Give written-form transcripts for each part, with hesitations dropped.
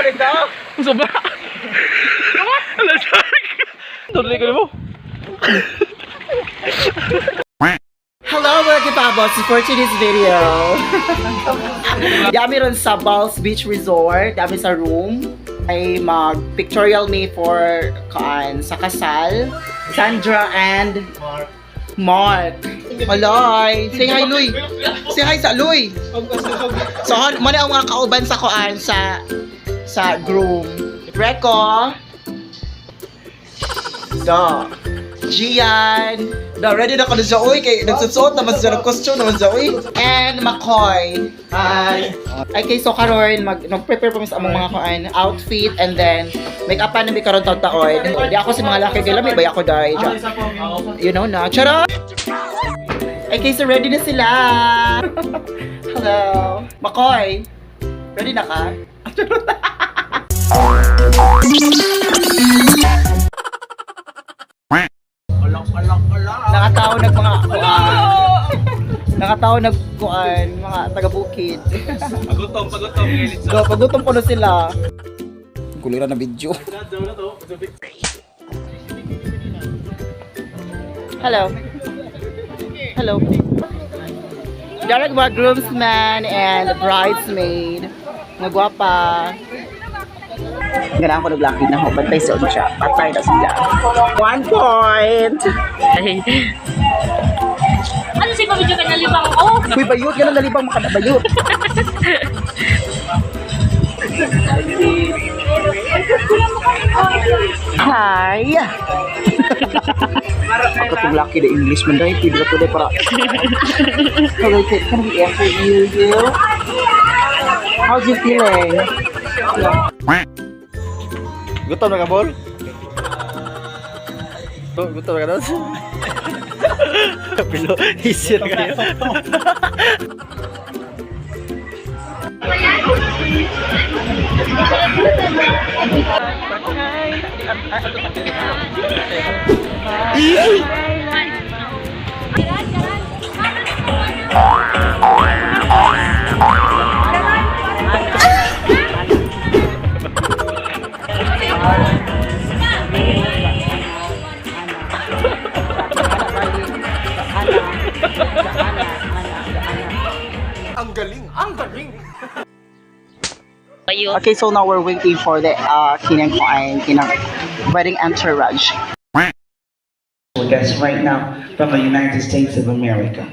balik na. Sobra. Lasag. Tuloy ko na mo. Hello mga PABO, for today's video. Dami ron sa Balls Beach Resort, dami sa room. Ay mag-pictorial me for sa Kasal, Sandra and Mark. Aloy, say hi Luy. Say hi sa Luy. So, muna ang mga kauban sa sa groom. Reco. Gian. Ready na ko na siya, uy. Kay nagsusuot naman siya, nag-costume naman siya, uy. And McCoy. Hi. Ay, kay so karon nag-prepare pa sa among mga outfit and then make-upan na may karon taon-taon. Di ako si mga laki gila, may bay ako dahil. You know na. Charot! Ay, kay so ready na sila. Hello. McCoy. Ready na ka? Nakataw mga taga-bukid. Pagutom. Pagutom ko na sila. Kulira na video. Hello. Hello. Direct mga groomsman and bridesmaid. Mga gwapa. Ganaan ko nag-lucky na ho. Bantay sa siya. Patay na sila. 1 point! Ano si pabidyo ka nalibang? Oh! Uy, bayot! Ganun nalibang makanabayot! Hi! Ako itong lucky na English man dahil. Pwede ka para... Hello, can we answer you? How's you feeling? Gutom na ka, Bol? Gutom na ka doon? Pilo, isir kayo. Ang galing. Okay, so now we're waiting for the kinang wedding entourage. With us right now from the United States of America.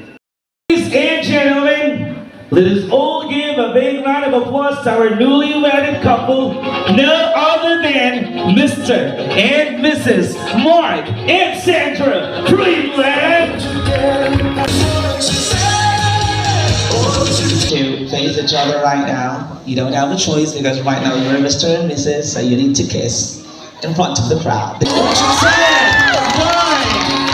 Ladies and gentlemen, let us all give a big round of applause to our newly wedded couple, no other than Mr. and Mrs. Mark and Sandra Greenland. To face each other right now. You don't have a choice because right now you're Mr. and Mrs. So you need to kiss in front of the crowd. 10, 9,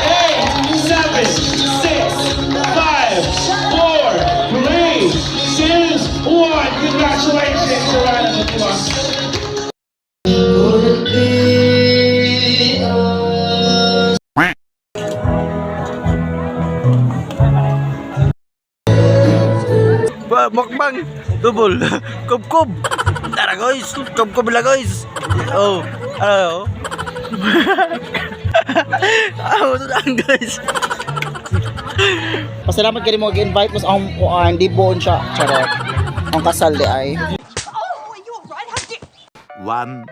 8, 7, 6, 5, 4, 3, 2, 1. Congratulations, a round of applause. Mukbang, double, kub. Tara guys, kub lang guys. Oh, ano? Ito lang guys. Pasalamat ka rin mo mag-invite mo sa di buon siya. Charot. Ang kasal di ay. 1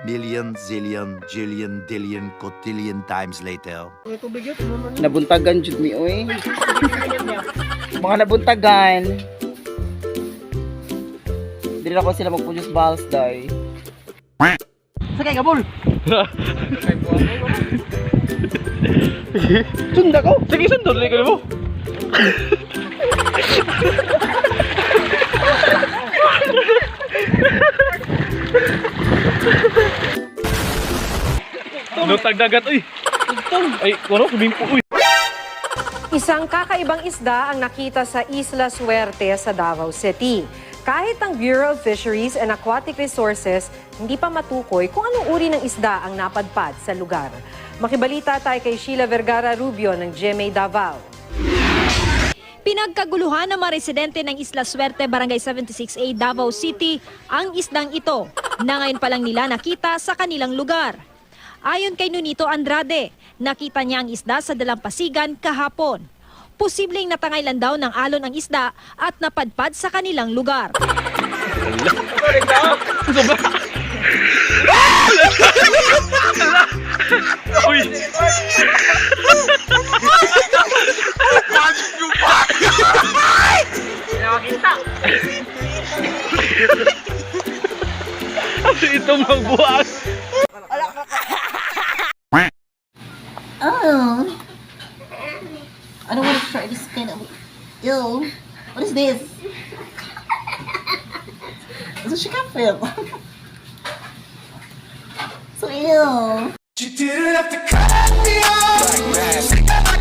million zillion jillion dillion cotillion times later. Nabuntagan jud mi oy. Mga nabuntagan. Dili na ko sila magpunyos balls day. Sakay ka, Bol! Sunda ko! Sige, sundot ko na mo! Lutag dagat, uy! Ay, wala, kuming po, uy! Isang kakaibang isda ang nakita sa Isla Suerte sa Davao City. Kahit ang Bureau of Fisheries and Aquatic Resources, hindi pa matukoy kung anong uri ng isda ang napadpad sa lugar. Makibalita tayo kay Sheila Vergara Rubio ng GMA Davao. Pinagkaguluhan ng mga residente ng Isla Suerte, Barangay 76A, Davao City, ang isdang ito na ngayon pa lang nila nakita sa kanilang lugar. Ayon kay Nunito Andrade, nakita niya ang isda sa dalampasigan kahapon. Posibleng natangay lang daw ng alon ang isda at napadpad sa kanilang lugar. Ito magbuhat. Oh. I don't want to try this kind of... Ew. What is this? It's a chicken film. So ew. You didn't have to cut me off.